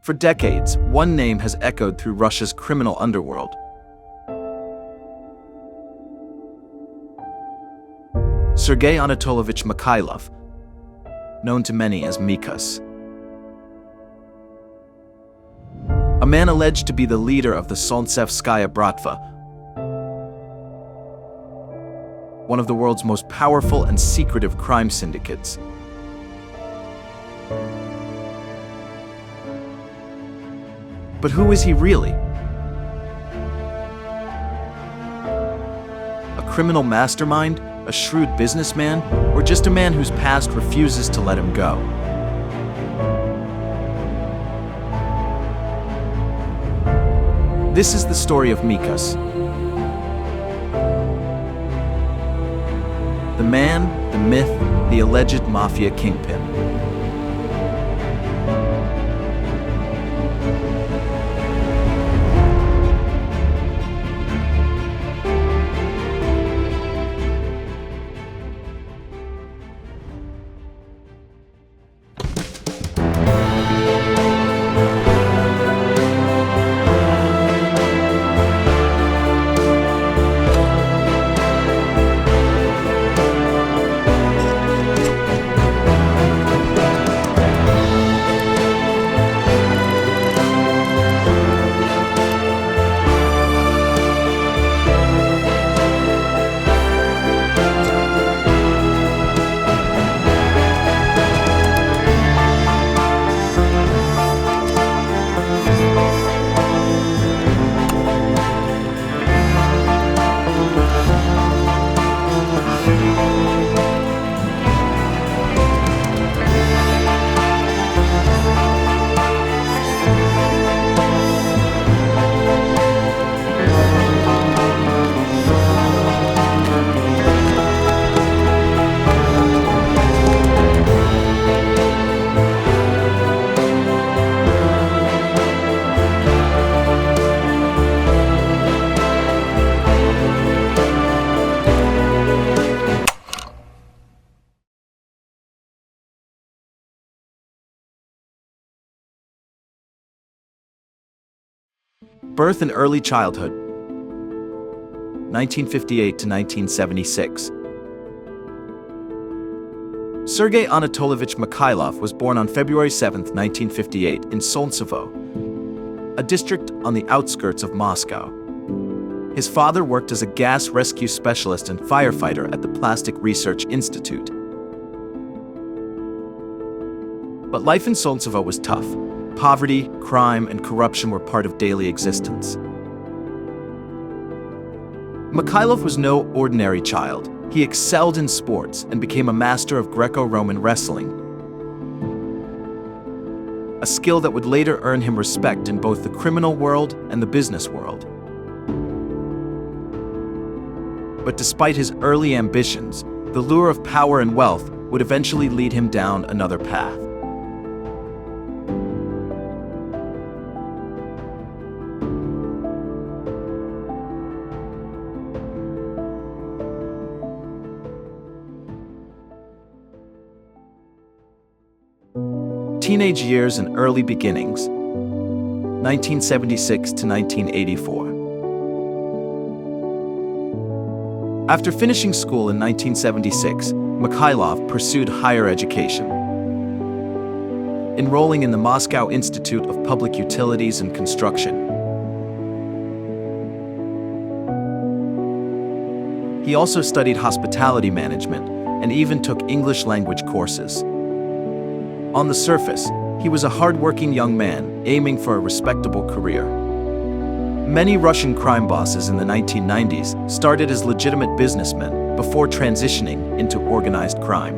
For decades, one name has echoed through Russia's criminal underworld. Sergey Anatolovich Mikhailov, known to many as Mikhas. A man alleged to be the leader of the Solntsevskaya Bratva, one of the world's most powerful and secretive crime syndicates. But who is he really? A criminal mastermind? A shrewd businessman? Or just a man whose past refuses to let him go? This is the story of Mikhas. The man, the myth, the alleged Mafia kingpin. Birth and early childhood, 1958 to 1976. Sergey Anatolovich Mikhailov was born on February 7, 1958, in Solntsevo, a district on the outskirts of Moscow. His father worked as a gas rescue specialist and firefighter at the Plastic Research Institute. But life in Solntsevo was tough. Poverty, crime, and corruption were part of daily existence. Mikhailov was no ordinary child. He excelled in sports and became a master of Greco-Roman wrestling, a skill that would later earn him respect in both the criminal world and the business world. But despite his early ambitions, the lure of power and wealth would eventually lead him down another path. Teenage years and early beginnings, 1976 to 1984. After finishing school in 1976, Mikhailov pursued higher education, enrolling in the Moscow Institute of Public Utilities and Construction. He also studied hospitality management and even took English language courses. On the surface, he was a hard-working young man aiming for a respectable career. Many Russian crime bosses in the 1990s started as legitimate businessmen before transitioning into organized crime.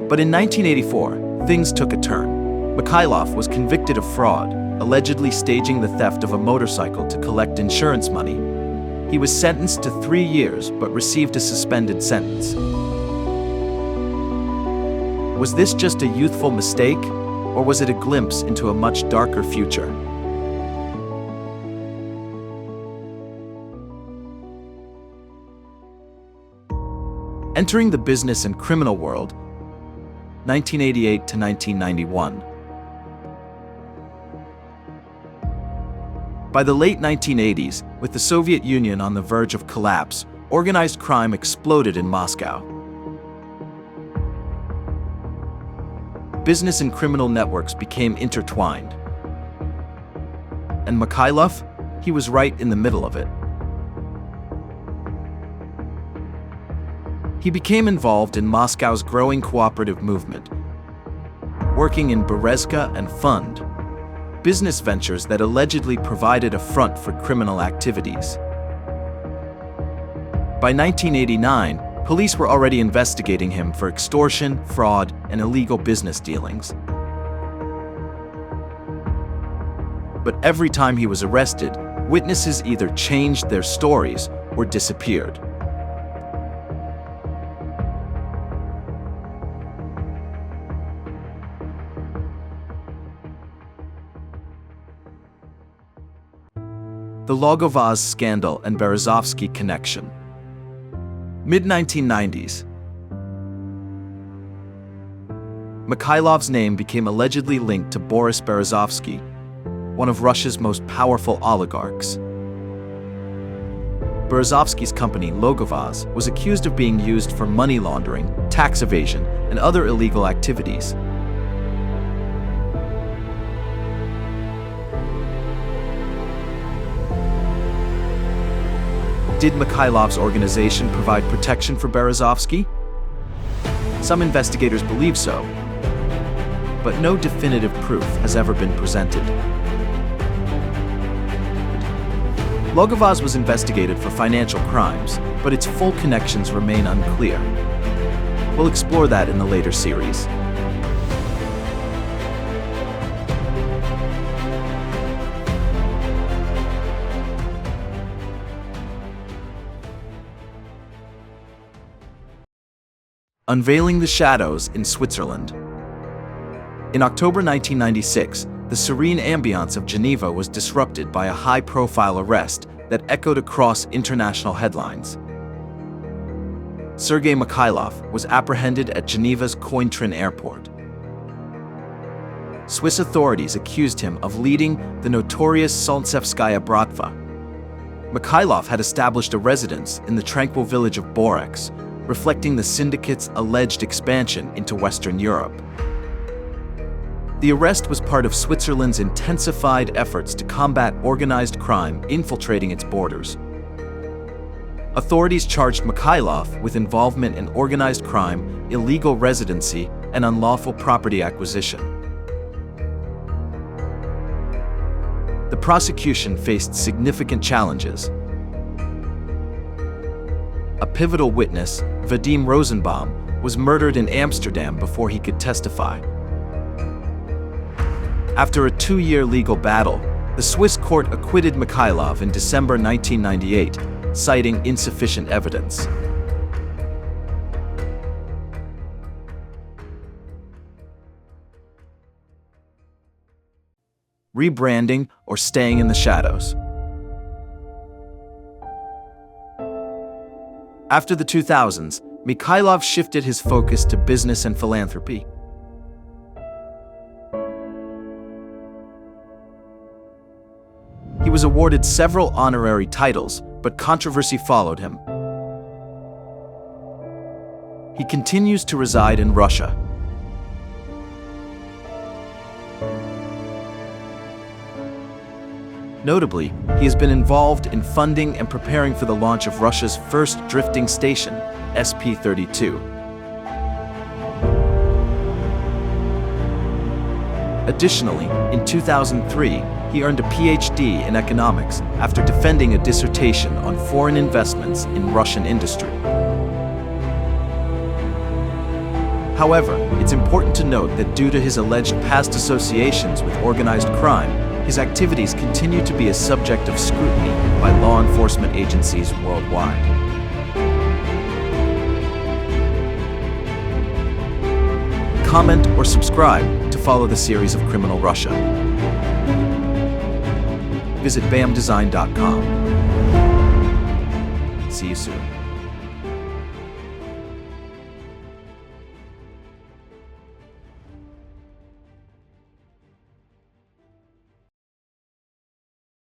But in 1984, things took a turn. Mikhailov was convicted of fraud, allegedly staging the theft of a motorcycle to collect insurance money. He was sentenced to 3 years but received a suspended sentence. Was this just a youthful mistake, or was it a glimpse into a much darker future? Entering the business and criminal world, 1988 to 1991. By the late 1980s, with the Soviet Union on the verge of collapse, organized crime exploded in Moscow. Business and criminal networks became intertwined. And Mikhailov? He was right in the middle of it. He became involved in Moscow's growing cooperative movement, working in Berezovsky and Fund, business ventures that allegedly provided a front for criminal activities. By 1989, police were already investigating him for extortion, fraud, and illegal business dealings. But every time he was arrested, witnesses either changed their stories or disappeared. The Logovaz scandal and Berezovsky connection. Mid-1990s. Mikhailov's name became allegedly linked to Boris Berezovsky, one of Russia's most powerful oligarchs. Berezovsky's company, Logovaz, was accused of being used for money laundering, tax evasion, and other illegal activities. Did Mikhailov's organization provide protection for Berezovsky? Some investigators believe so, but no definitive proof has ever been presented. Logovaz was investigated for financial crimes, but its full connections remain unclear. We'll explore that in the later series. Unveiling the shadows in Switzerland. In October 1996, the serene ambiance of Geneva was disrupted by a high-profile arrest that echoed across international headlines. Sergey Mikhailov was apprehended at Geneva's Cointrin airport. Swiss authorities accused him of leading the notorious Solntsevskaya Bratva. Mikhailov had established a residence in the tranquil village of Borex, reflecting the syndicate's alleged expansion into Western Europe. The arrest was part of Switzerland's intensified efforts to combat organized crime infiltrating its borders. Authorities charged Mikhailov with involvement in organized crime, illegal residency, and unlawful property acquisition. The prosecution faced significant challenges. A pivotal witness, Vadim Rosenbaum, was murdered in Amsterdam before he could testify. After a 2-year legal battle, the Swiss court acquitted Mikhailov in December 1998, citing insufficient evidence. Rebranding or staying in the shadows. After the 2000s, Mikhailov shifted his focus to business and philanthropy. He was awarded several honorary titles, but controversy followed him. He continues to reside in Russia. Notably, he has been involved in funding and preparing for the launch of Russia's first drifting station, SP-32. Additionally, in 2003, he earned a PhD in economics after defending a dissertation on foreign investments in Russian industry. However, it's important to note that due to his alleged past associations with organized crime, his activities continue to be a subject of scrutiny by law enforcement agencies worldwide. Comment or subscribe to follow the series of Criminal Russia. Visit bamdesign.com. See you soon.